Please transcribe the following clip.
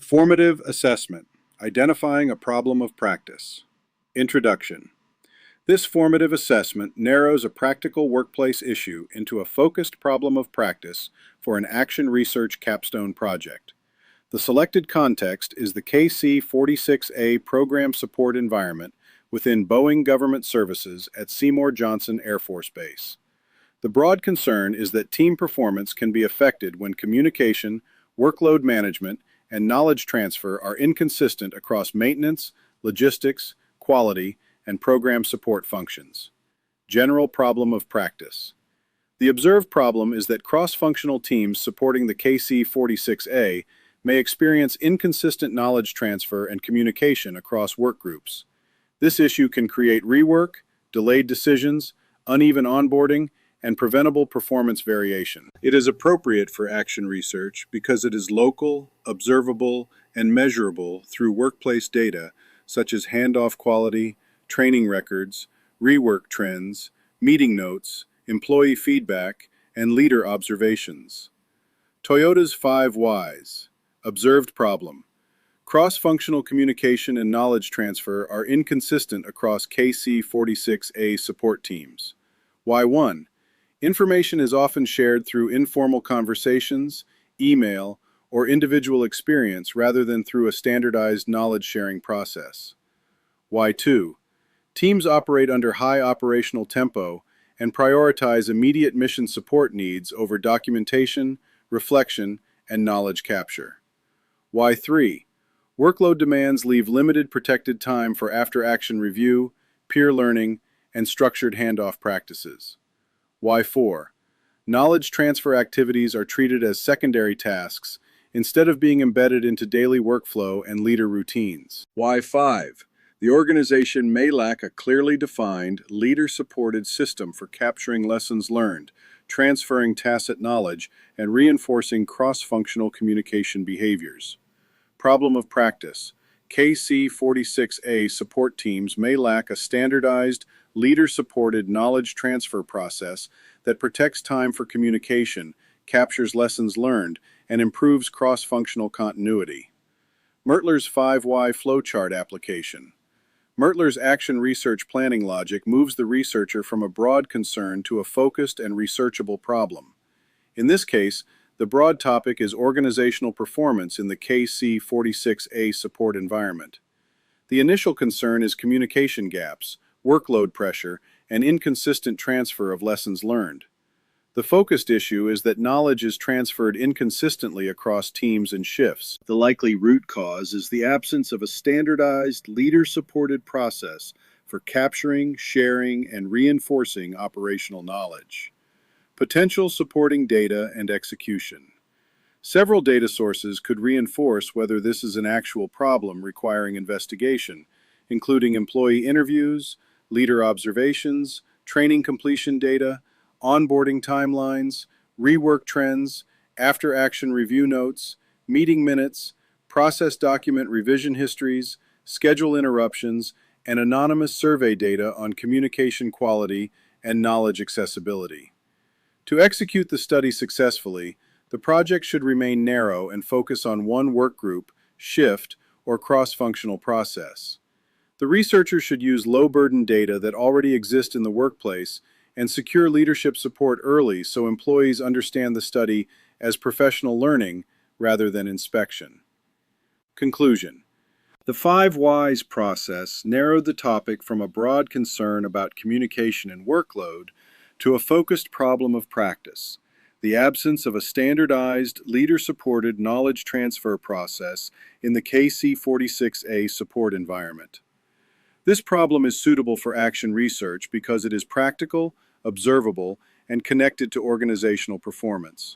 Formative assessment, identifying a problem of practice. Introduction. This formative assessment narrows a practical workplace issue into a focused problem of practice for an action research capstone project. The selected context is the KC-46A program support environment within Boeing Government Services at Seymour Johnson Air Force Base. The broad concern is that team performance can be affected when communication, workload management, and knowledge transfer are inconsistent across maintenance, logistics, quality, and program support functions. General problem of practice. The observed problem is that cross-functional teams supporting the KC-46A may experience inconsistent knowledge transfer and communication across work groups. This issue can create rework, delayed decisions, uneven onboarding, and preventable performance variation. It is appropriate for action research because it is local, observable, and measurable through workplace data such as handoff quality, training records, rework trends, meeting notes, employee feedback, and leader observations. Toyota's 5 Whys. Observed problem. Cross-functional communication and knowledge transfer are inconsistent across KC-46A support teams. Why 1. Information is often shared through informal conversations, email, or individual experience rather than through a standardized knowledge-sharing process. Why 2. Teams operate under high operational tempo and prioritize immediate mission support needs over documentation, reflection, and knowledge capture. Why 3. Workload demands leave limited protected time for after-action review, peer learning, and structured handoff practices. Why 4. Knowledge transfer activities are treated as secondary tasks instead of being embedded into daily workflow and leader routines. Why 5. The organization may lack a clearly defined, leader-supported system for capturing lessons learned, transferring tacit knowledge, and reinforcing cross-functional communication behaviors. Problem of practice. KC-46A support teams may lack a standardized, leader-supported knowledge transfer process that protects time for communication, captures lessons learned, and improves cross-functional continuity. Mertler's 5 Why flowchart application. Mertler's action research planning logic moves the researcher from a broad concern to a focused and researchable problem. In this case, the broad topic is organizational performance in the KC-46A support environment. The initial concern is communication gaps, workload pressure, and inconsistent transfer of lessons learned. The focused issue is that knowledge is transferred inconsistently across teams and shifts. The likely root cause is the absence of a standardized, leader-supported process for capturing, sharing, and reinforcing operational knowledge. Potential supporting data and execution. Several data sources could reinforce whether this is an actual problem requiring investigation, including employee interviews, leader observations, training completion data, onboarding timelines, rework trends, after-action review notes, meeting minutes, process document revision histories, schedule interruptions, and anonymous survey data on communication quality and knowledge accessibility. To execute the study successfully, the project should remain narrow and focus on one work group, shift, or cross-functional process. The researcher should use low-burden data that already exist in the workplace and secure leadership support early so employees understand the study as professional learning rather than inspection. Conclusion. The 5 Whys process narrowed the topic from a broad concern about communication and workload to a focused problem of practice, the absence of a standardized, leader-supported knowledge transfer process in the KC-46A support environment. This problem is suitable for action research because it is practical, observable, and connected to organizational performance.